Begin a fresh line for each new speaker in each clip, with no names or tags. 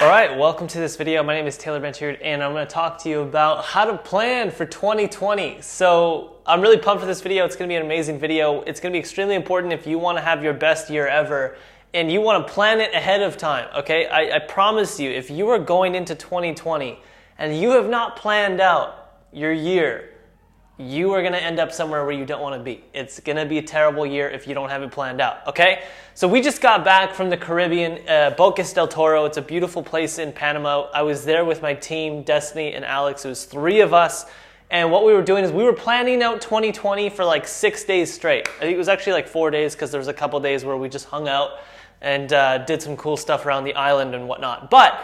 All right, welcome to this video. My name is Taylor Benchard, and I'm going to talk to you about how to plan for 2020. So I'm really pumped for this video. It's going to be an amazing video. It's going to be extremely important if you want to have your best year ever, and you want to plan it ahead of time, okay? I promise you, if you are going into 2020 and you have not planned out your year, you are going to end up somewhere where you don't want to be. It's going to be a terrible year if you don't have it planned out, okay? So we just got back from the Caribbean, Bocas del Toro. It's a beautiful place in Panama. I was there with my team, Destiny and Alex. It was 3 of us. And what we were doing is we were planning out 2020 for like 6 days straight. I think it was actually like 4 days because there was a couple days where we just hung out and did some cool stuff around the island and whatnot. But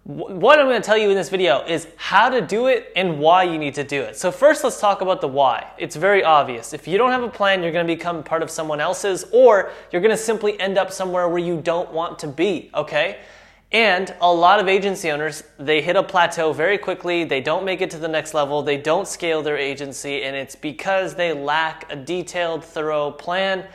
what I'm going to tell you in this video is how to do it and why you need to do it. So first, let's talk about the why. It's very obvious. If you don't have a plan, you're going to become part of someone else's, or you're going to simply end up somewhere where you don't want to be, okay? And a lot of agency owners, they hit a plateau very quickly. They don't make it to the next level. They don't scale their agency, and it's because they lack a detailed, thorough plan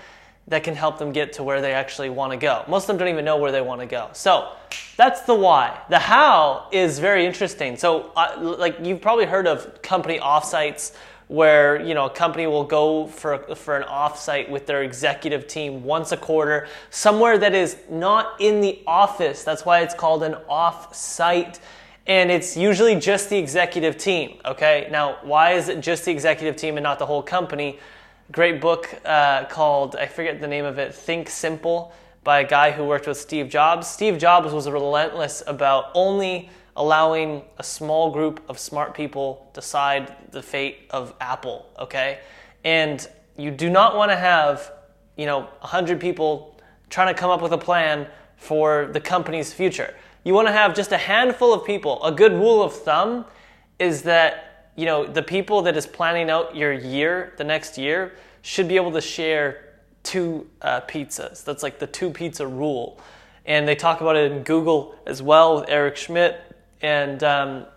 that can help them get to where they actually want to go. Most of them don't even know where they want to go. So that's the why. The how is very interesting. So like you've probably heard of company offsites where, you know, a company will go for an offsite with their executive team once a quarter, somewhere that is not in the office. That's why it's called an offsite. And it's usually just the executive team, okay? Now, why is it just the executive team and not the whole company? Great book called, I forget the name of it, Think Simple, by a guy who worked with Steve Jobs. Steve Jobs was relentless about only allowing a small group of smart people decide the fate of Apple, okay? And you do not want to have, 100 people trying to come up with a plan for the company's future. You want to have just a handful of people. A good rule of thumb is that the people that is planning out your year, the next year, should be able to share 2 pizzas. That's like the 2 pizza rule. And they talk about it in Google as well with Eric Schmidt. And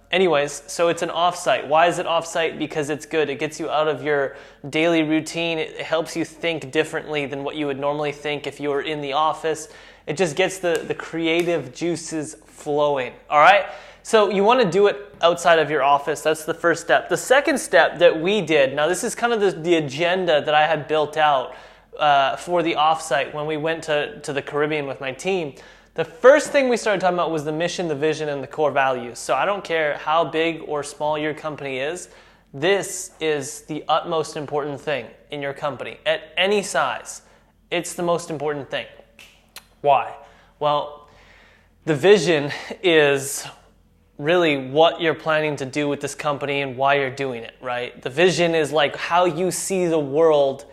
anyways, so it's an offsite. Why is it offsite? Because it's good. It gets you out of your daily routine. It helps you think differently than what you would normally think if you were in the office. It just gets the creative juices flowing, all right? So you want to do it outside of your office. That's the first step. The second step that we did, now this is kind of the agenda that I had built out for the offsite when we went to the Caribbean with my team. The first thing we started talking about was the mission, the vision, and the core values. So I don't care how big or small your company is, this is the utmost important thing in your company. At any size, it's the most important thing. Why? Well, the vision is really what you're planning to do with this company and why you're doing it, right? The vision is like how you see the world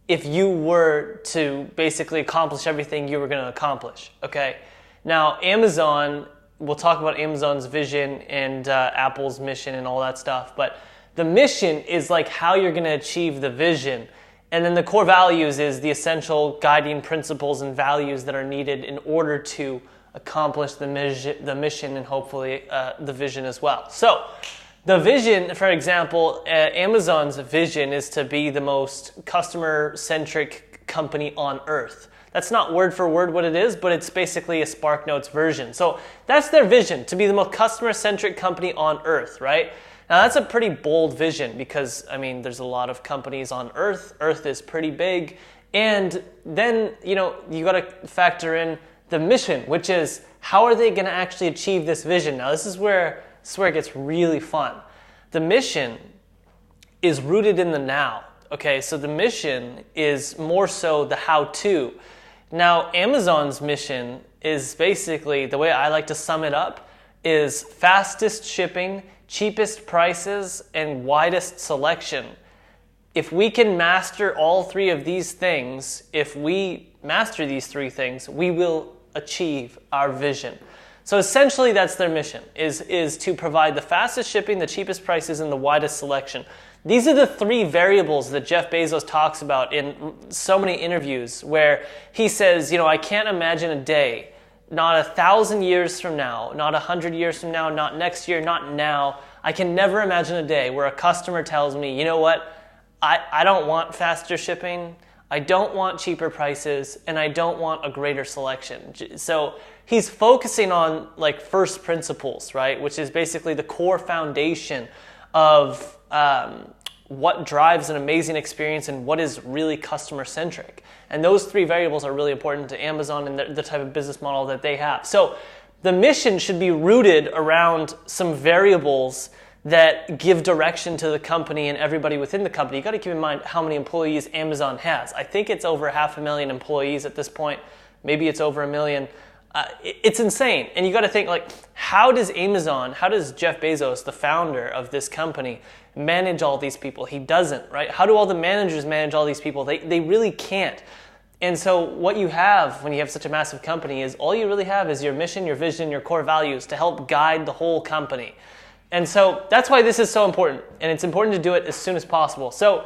if you were to basically accomplish everything you were going to accomplish, okay? Now, Amazon, we'll talk about Amazon's vision and Apple's mission and all that stuff, but the mission is like how you're going to achieve the vision. And then the core values is the essential guiding principles and values that are needed in order to accomplish the mission and hopefully the vision as well. So the vision, for example, Amazon's vision is to be the most customer-centric company on earth. That's not word for word what it is, but it's basically a SparkNotes version. So that's their vision, to be the most customer-centric company on earth, right? Now that's a pretty bold vision because, there's a lot of companies on earth. Earth is pretty big. And then, you got to factor in the mission, which is how are they going to actually achieve this vision? Now, this is where it gets really fun. The mission is rooted in the now. Okay, so the mission is more so the how-to. Now, Amazon's mission is basically, the way I like to sum it up, is fastest shipping, cheapest prices, and widest selection. If we can master all 3 of these things, if we master these 3 things, we will achieve our vision. So essentially that's their mission, is to provide the fastest shipping, the cheapest prices, and the widest selection. These are the 3 variables that Jeff Bezos talks about in so many interviews where he says, I can't imagine a day, not 1,000 years from now, not 100 years from now, not next year, not now. I can never imagine a day where a customer tells me, you know what, I don't want faster shipping, I don't want cheaper prices, and I don't want a greater selection. So he's focusing on like first principles, right? Which is basically the core foundation of what drives an amazing experience and what is really customer centric. And those three variables are really important to Amazon and the type of business model that they have. So the mission should be rooted around some variables that give direction to the company and everybody within the company. You got to keep in mind how many employees Amazon has. I think it's over 500,000 employees at this point. Maybe it's over 1 million. It's insane. And you got to think, like, how does Jeff Bezos, the founder of this company, manage all these people? He doesn't, right? How do all the managers manage all these people? They really can't. And so what you have when you have such a massive company is all you really have is your mission, your vision, your core values to help guide the whole company. And so that's why this is so important. And it's important to do it as soon as possible. So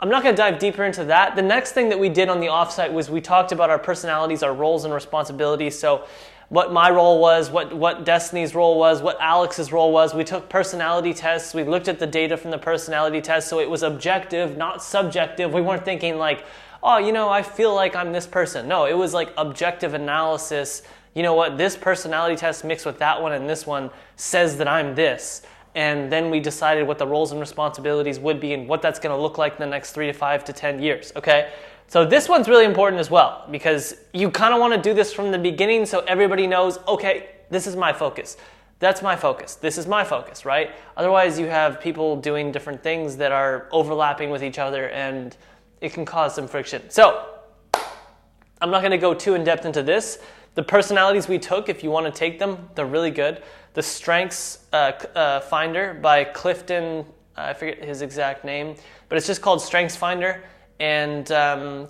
I'm not going to dive deeper into that. The next thing that we did on the offsite was we talked about our personalities, our roles and responsibilities. So what my role was, what Destiny's role was, what Alex's role was. We took personality tests. We looked at the data from the personality test. So it was objective, not subjective. We weren't thinking like, oh, I feel like I'm this person. No, it was like objective analysis. You know what, this personality test mixed with that one and this one says that I'm this. And then we decided what the roles and responsibilities would be and what that's going to look like in the next 3 to 5 to 10 years, okay? So this one's really important as well because you kind of want to do this from the beginning so everybody knows, okay, this is my focus. That's my focus. This is my focus, right? Otherwise, you have people doing different things that are overlapping with each other and it can cause some friction. So I'm not going to go too in-depth into this. The personalities we took, if you want to take them, they're really good. The Strengths Finder by Clifton, I forget his exact name, but it's just called Strengths Finder. And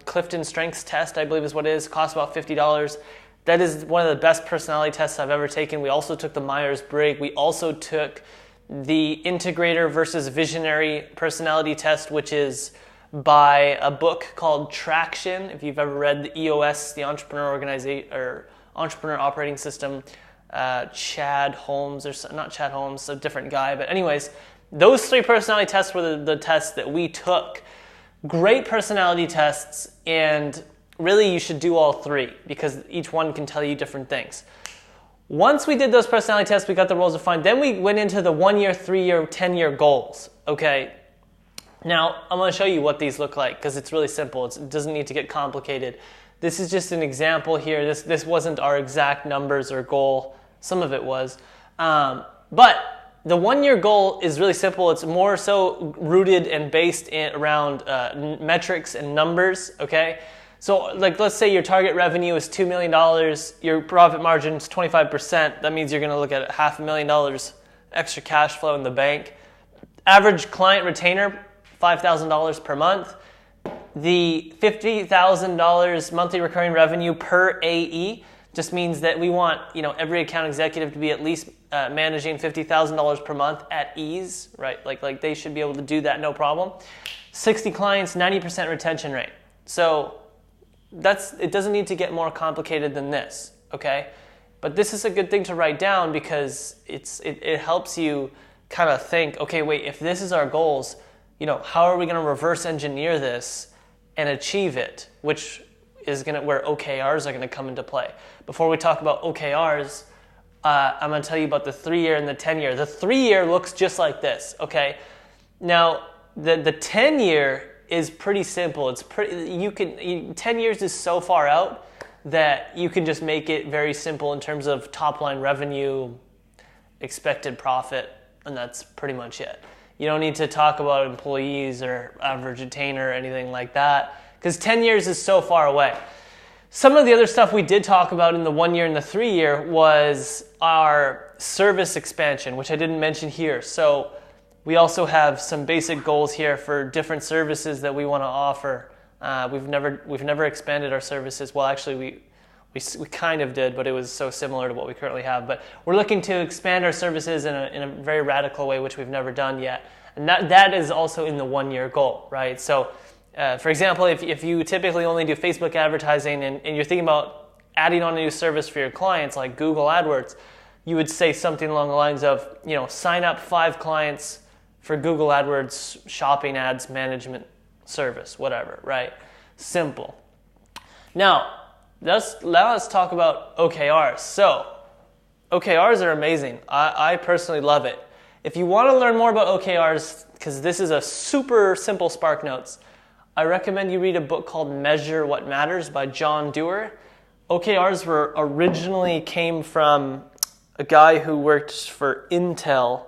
Clifton Strengths Test, I believe is what it is, costs about $50. That is one of the best personality tests I've ever taken. We also took the Myers-Briggs. We also took the Integrator versus Visionary personality test, which is by a book called Traction. If you've ever read the EOS, the Entrepreneur Organization or Entrepreneur Operating System, Chad Holmes, or not Chad Holmes, a different guy. But anyways, those 3 personality tests were the tests that we took. Great personality tests, and really you should do all 3 because each one can tell you different things. Once we did those personality tests, we got the roles defined. Then we went into the 1-year, 3-year, 10-year goals. Okay. Now, I'm going to show you what these look like because it's really simple. It doesn't need to get complicated. This is just an example here. This wasn't our exact numbers or goal. Some of it was. But the 1-year goal is really simple. It's more so rooted and based around metrics and numbers, okay? So like let's say your target revenue is $2 million. Your profit margin is 25%. That means you're going to look at $500,000 extra cash flow in the bank. Average client retainer, $5,000 per month. The $50,000 monthly recurring revenue per AE just means that we want every account executive to be at least managing $50,000 per month at ease, right? Like they should be able to do that no problem. 60 clients, 90% retention rate. So it doesn't need to get more complicated than this, okay? But this is a good thing to write down because it helps you kind of think, okay, wait, if this is our goals, how are we going to reverse engineer this and achieve it, which is where OKRs are going to come into play. Before we talk about OKRs, I'm going to tell you about the 3-year and the 10-year. The 3-year looks just like this, okay? Now, the 10-year is pretty simple. 10 years is so far out that you can just make it very simple in terms of top-line revenue, expected profit, and that's pretty much it. You don't need to talk about employees or average retainer or anything like that because 10 years is so far away. Some of the other stuff we did talk about in the 1-year and the 3-year was our service expansion, which I didn't mention here. So we also have some basic goals here for different services that we want to offer. We've never expanded our services. Well, actually, we kind of did, but it was so similar to what we currently have. But we're looking to expand our services in a very radical way, which we've never done yet. And that is also in the 1-year goal, right? So, for example, if you typically only do Facebook advertising and you're thinking about adding on a new service for your clients like Google AdWords, you would say something along the lines of, sign up 5 clients for Google AdWords shopping ads management service, whatever, right? Simple. Now, Now let's talk about OKRs. So, OKRs are amazing. I personally love it. If you want to learn more about OKRs, because this is a super simple Spark Notes, I recommend you read a book called Measure What Matters by John Doerr. OKRs originally came from a guy who worked for Intel.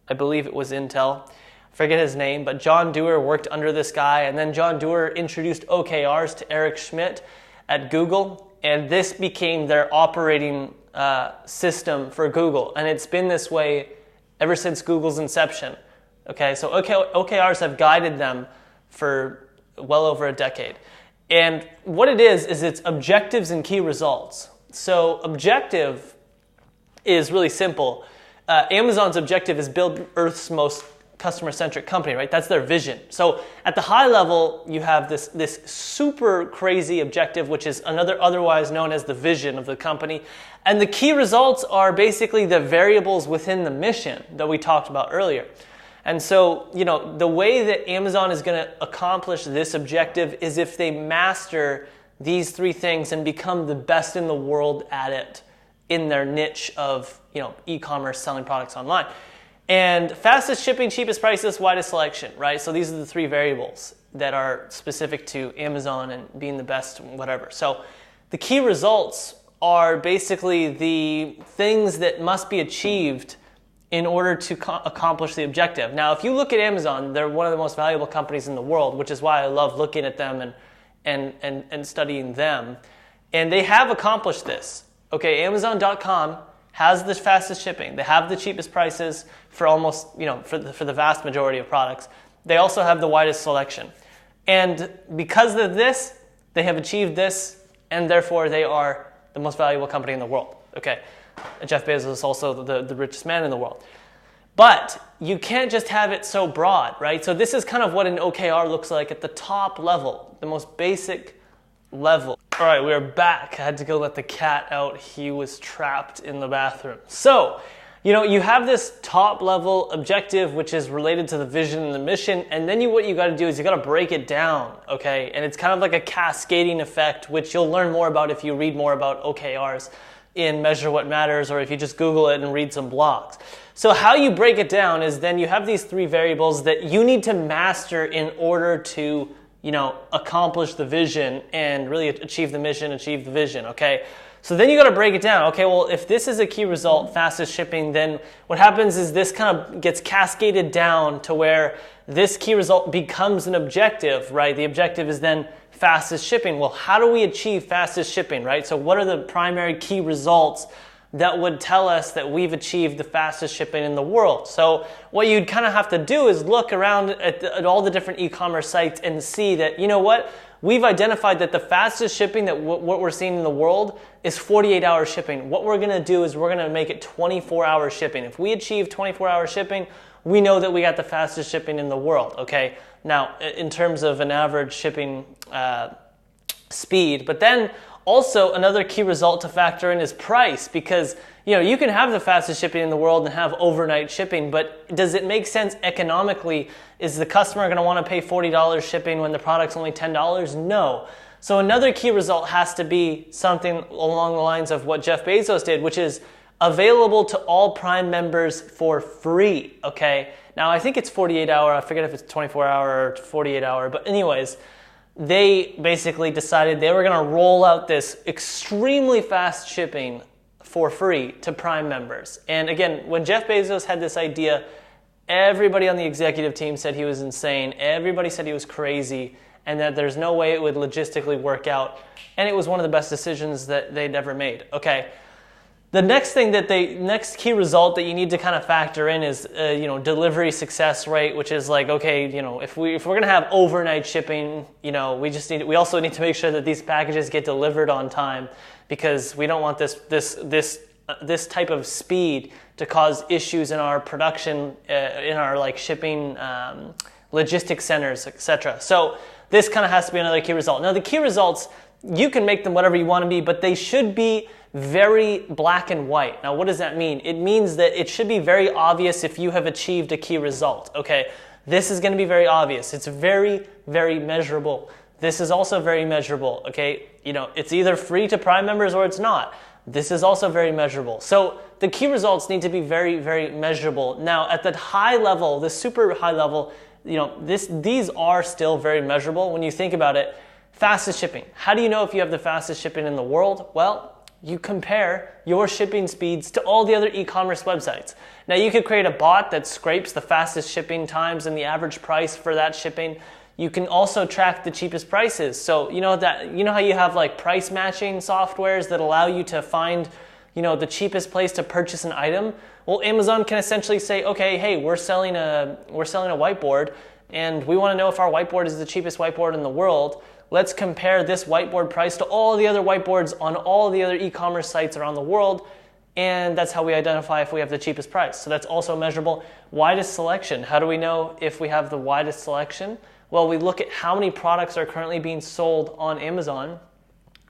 I believe it was Intel. I forget his name, but John Doerr worked under this guy, and then John Doerr introduced OKRs to Eric Schmidt at Google, and this became their operating system for Google, and it's been this way ever since Google's inception. Okay, so OKRs have guided them for well over a decade. And what it is it's objectives and key results. So objective is really simple. Amazon's objective is build Earth's most customer-centric company, right? That's their vision. So at the high level, you have this super crazy objective, which is otherwise known as the vision of the company. And the key results are basically the variables within the mission that we talked about earlier. And so, the way that Amazon is going to accomplish this objective is if they master these three things and become the best in the world at it in their niche of, e-commerce, selling products online. And fastest shipping, cheapest prices, widest selection, right? So these are the three variables that are specific to Amazon and being the best, whatever. So the key results are basically the things that must be achieved in order to accomplish the objective. Now, if you look at Amazon, they're one of the most valuable companies in the world, which is why I love looking at them and studying them. And they have accomplished this. Okay, Amazon.com has the fastest shipping. They have the cheapest prices for almost, for the vast majority of products. They also have the widest selection. And because of this, they have achieved this, and therefore they are the most valuable company in the world. Okay, Jeff Bezos is also the richest man in the world. But you can't just have it so broad, right? So this is kind of what an OKR looks like at the top level, the most basic level. All right, we are back. I had to go let the cat out. He was trapped in the bathroom. So, you have this top level objective, which is related to the vision and the mission. And then what you got to do is you got to break it down. Okay. And it's kind of like a cascading effect, which you'll learn more about if you read more about OKRs in Measure What Matters, or if you just Google it and read some blogs. So how you break it down is then you have these three variables that you need to master in order to accomplish the vision and really achieve the mission, achieve the vision, okay? So then you got to break it down. Okay, well, if this is a key result, fastest shipping, then what happens is this kind of gets cascaded down to where this key result becomes an objective, right? The objective is then fastest shipping. Well, how do we achieve fastest shipping, right? So what are the primary key results that would tell us that we've achieved the fastest shipping in the world? So what you'd kind of have to do is look around at all the different e-commerce sites and see that, we've identified that the fastest shipping that what we're seeing in the world is 48-hour shipping. What we're going to do is we're going to make it 24-hour shipping. If we achieve 24-hour shipping, we know that we got the fastest shipping in the world, okay? Now, in terms of an average shipping speed, but then also, another key result to factor in is price, because you can have the fastest shipping in the world and have overnight shipping, but does it make sense economically? Is the customer going to want to pay $40 shipping when the product's only $10? No. So another key result has to be something along the lines of what Jeff Bezos did, which is available to all Prime members for free. Okay. Now I think it's 48-hour. I forget if it's 24-hour or 48-hour, but anyways, they basically decided they were going to roll out this extremely fast shipping for free to Prime members. And again, when Jeff Bezos had this idea, everybody on the executive team said he was insane. Everybody said he was crazy and that there's no way it would logistically work out. And it was one of the best decisions that they'd ever made. Okay. The next next key result that you need to kind of factor in is, delivery success rate, which is like, okay, if we're going to have overnight shipping, we also need to make sure that these packages get delivered on time, because we don't want this type of speed to cause issues in our production, in our shipping, logistics centers, etc. So this kind of has to be another key result. Now the key results, you can make them whatever you want to be, but they should be very black and white. Now, what does that mean? It means that it should be very obvious if you have achieved a key result. Okay, this is going to be very obvious. It's very, very measurable. This is also very measurable, okay? It's either free to Prime members or it's not. This is also very measurable. So the key results need to be very, very measurable. Now, at the high level, the super high level, these are still very measurable. When you think about it, fastest shipping. How do you know if you have the fastest shipping in the world? Well, you compare your shipping speeds to all the other e-commerce websites. Now, you could create a bot that scrapes the fastest shipping times and the average price for that shipping. You can also track the cheapest prices. So you know how you have like price matching softwares that allow you to find the cheapest place to purchase an item? Well, Amazon can essentially say, okay, hey, we're selling a whiteboard, and we want to know if our whiteboard is the cheapest whiteboard in the world. Let's compare this whiteboard price to all the other whiteboards on all the other e-commerce sites around the world, and that's how we identify if we have the cheapest price. So that's also measurable. Widest selection. How do we know if we have the widest selection? Well, we look at how many products are currently being sold on Amazon,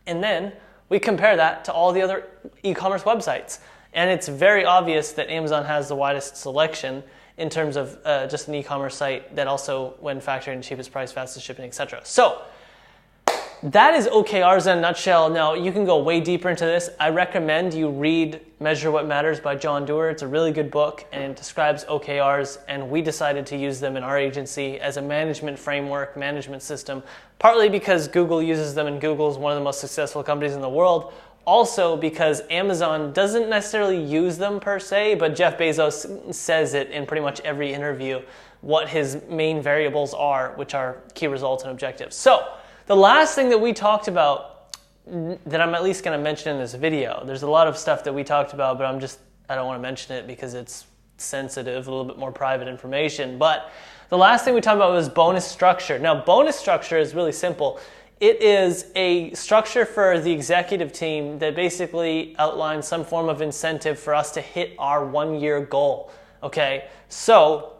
and then we compare that to all the other e-commerce websites. And it's very obvious that Amazon has the widest selection in terms of just an e-commerce site that also, when factoring cheapest price, fastest shipping, etc. So that is OKRs in a nutshell. Now, you can go way deeper into this. I recommend you read Measure What Matters by John Doerr. It's a really good book, and it describes OKRs, and we decided to use them in our agency as a management framework, management system, partly because Google uses them, and Google is one of the most successful companies in the world. Also because Amazon doesn't necessarily use them per se, but Jeff Bezos says it in pretty much every interview, what his main variables are, which are key results and objectives. So the last thing that we talked about that I'm at least going to mention in this video, there's a lot of stuff that we talked about, but I don't want to mention it because it's sensitive, a little bit more private information. But the last thing we talked about was bonus structure. Now, bonus structure is really simple. It is a structure for the executive team that basically outlines some form of incentive for us to hit our 1-year goal. Okay, so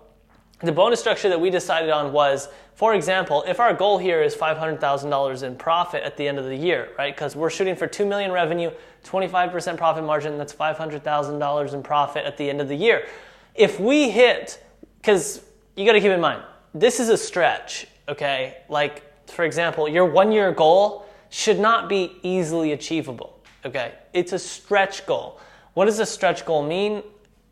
the bonus structure that we decided on was, for example, if our goal here is $500,000 in profit at the end of the year, right? Because we're shooting for $2 million revenue, 25% profit margin, that's $500,000 in profit at the end of the year. If we hit, because you got to keep in mind, this is a stretch, okay? Like, for example, your 1-year goal should not be easily achievable, okay? It's a stretch goal. What does a stretch goal mean?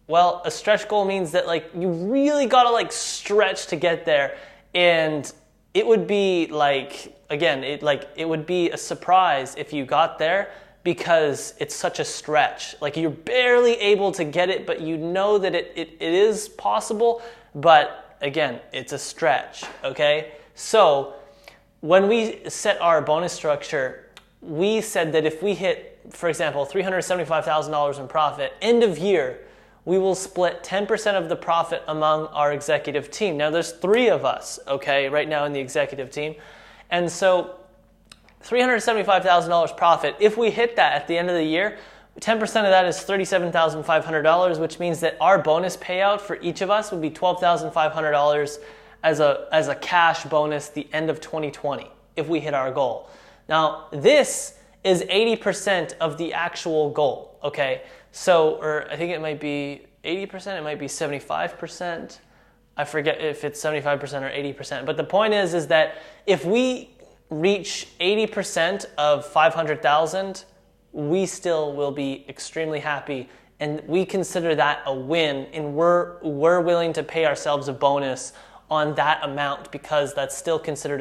Well, a stretch goal means that you really gotta stretch to get there, and it would be it would be a surprise if you got there because it's such a stretch. You're barely able to get it, but you know that it is possible, but again, it's a stretch, okay? So when we set our bonus structure, we said that if we hit, for example, $375,000 in profit, end of year, we will split 10% of the profit among our executive team. Now, there's 3 of us, okay, right now in the executive team. And so $375,000 profit, if we hit that at the end of the year, 10% of that is $37,500, which means that our bonus payout for each of us would be $12,500 as a cash bonus the end of 2020 if we hit our goal. Now, this is 80% of the actual goal, okay? So, or I think it might be 80%, it might be 75%. I forget if it's 75% or 80%. But the point is that if we reach 80% of 500,000, we still will be extremely happy, and we consider that a win, and we're willing to pay ourselves a bonus on that amount because that's still considered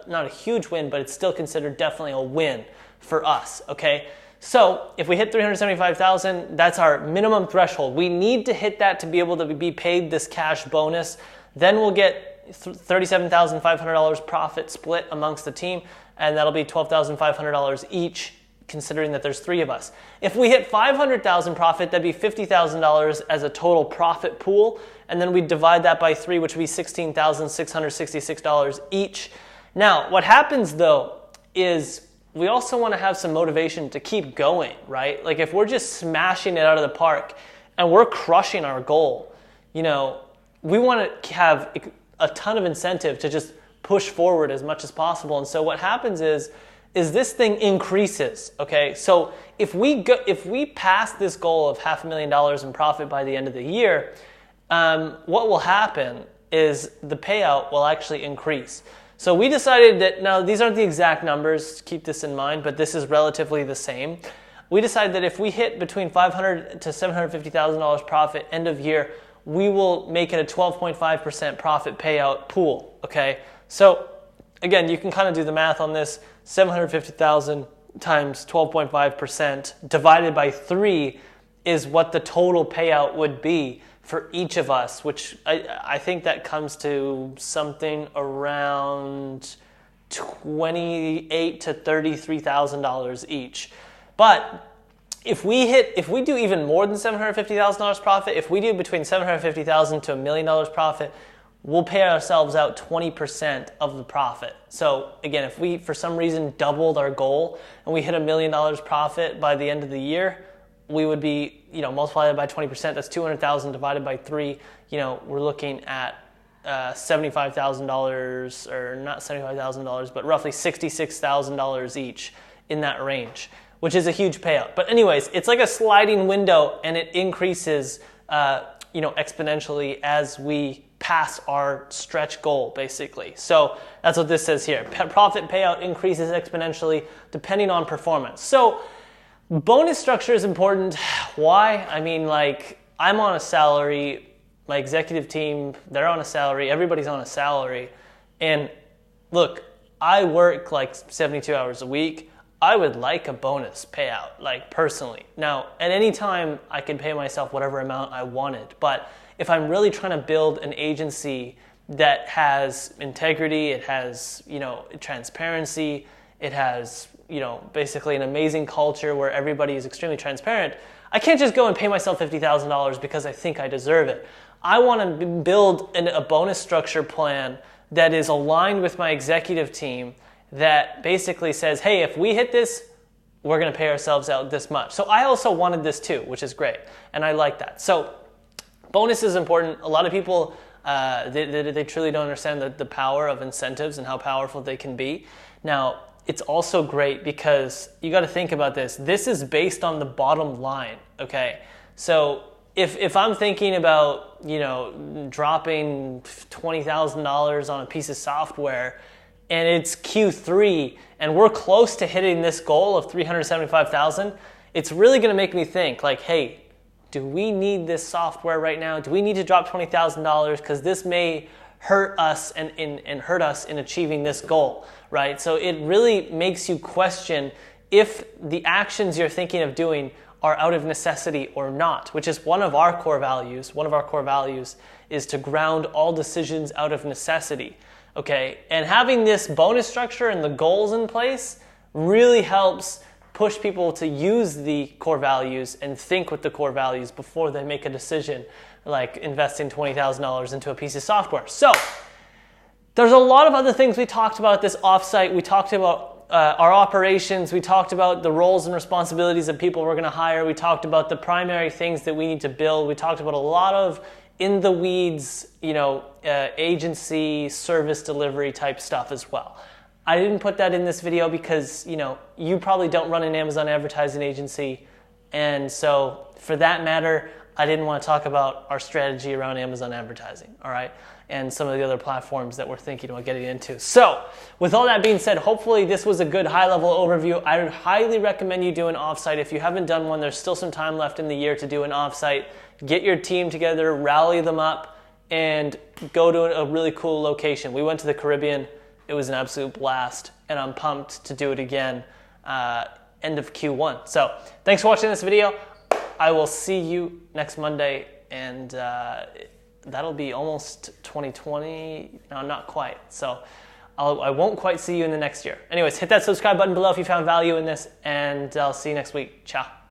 not a huge win, but it's still considered definitely a win for us, okay? So if we hit 375,000, that's our minimum threshold. We need to hit that to be able to be paid this cash bonus. Then we'll get $37,500 profit split amongst the team, and that'll be $12,500 each, considering that there's 3 of us. If we hit 500,000 profit, that'd be $50,000 as a total profit pool, and then we divide that by 3, which would be $16,666 each. Now, what happens though is we also want to have some motivation to keep going, right? If we're just smashing it out of the park and we're crushing our goal, we want to have a ton of incentive to just push forward as much as possible. And so what happens is this thing increases, okay? So if we pass this goal of $500,000 in profit by the end of the year, what will happen is the payout will actually increase. So we decided that, now these aren't the exact numbers, keep this in mind, but this is relatively the same. We decided that if we hit between $500,000 to $750,000 profit end of year, we will make it a 12.5% profit payout pool, okay? So again, you can kind of do the math on this. 750,000 times 12.5% divided by 3 is what the total payout would be for each of us, which I think that comes to something around $28,000 to $33,000 each. But if we do even more than $750,000 profit, if we do between $750,000 to $1 million profit, we'll pay ourselves out 20% of the profit. So again, if we for some reason doubled our goal and we hit $1 million profit by the end of the year, we would be, multiplied by 20%, that's 200,000 divided by 3, we're looking at $75,000, or not $75,000, but roughly $66,000 each in that range, which is a huge payout. But anyways, it's like a sliding window, and it increases, exponentially as we pass our stretch goal, basically. So that's what this says here. Profit payout increases exponentially depending on performance. So bonus structure is important. Why? I mean, I'm on a salary, my executive team, they're on a salary, everybody's on a salary. And look, I work 72 hours a week. I would like a bonus payout, personally. Now, at any time, I can pay myself whatever amount I wanted. But if I'm really trying to build an agency that has integrity, it has, transparency, it has, basically an amazing culture where everybody is extremely transparent, I can't just go and pay myself $50,000 because I think I deserve it. I want to build a bonus structure plan that is aligned with my executive team, that basically says, hey, if we hit this, we're going to pay ourselves out this much. So I also wanted this too, which is great. And I like that. So bonus is important. A lot of people, they truly don't understand the power of incentives and how powerful they can be. Now, it's also great because you got to think about this. This is based on the bottom line, okay? So if I'm thinking about, dropping $20,000 on a piece of software, and it's Q3, and we're close to hitting this goal of $375,000, it's really going to make me think, hey, do we need this software right now? Do we need to drop $20,000? Because this may hurt us and hurt us in achieving this goal, right? So it really makes you question if the actions you're thinking of doing are out of necessity or not, which is one of our core values. One of our core values is to ground all decisions out of necessity. Okay, and having this bonus structure and the goals in place really helps push people to use the core values and think with the core values before they make a decision, like investing $20,000 into a piece of software. So there's a lot of other things we talked about at this offsite. We talked about our operations. We talked about the roles and responsibilities of people we're going to hire. We talked about the primary things that we need to build. We talked about a lot of in the weeds, agency service delivery type stuff as well. I didn't put that in this video because, you probably don't run an Amazon advertising agency. And so for that matter, I didn't want to talk about our strategy around Amazon advertising, all right? And some of the other platforms that we're thinking about getting into. So with all that being said, hopefully this was a good high-level overview. I would highly recommend you do an offsite. If you haven't done one, there's still some time left in the year to do an offsite. Get your team together, rally them up, and go to a really cool location. We went to the Caribbean. It was an absolute blast, and I'm pumped to do it again end of Q1. So thanks for watching this video. I will see you next Monday, and that'll be almost 2020. No, not quite. So I won't quite see you in the next year. Anyways, hit that subscribe button below if you found value in this, and I'll see you next week. Ciao.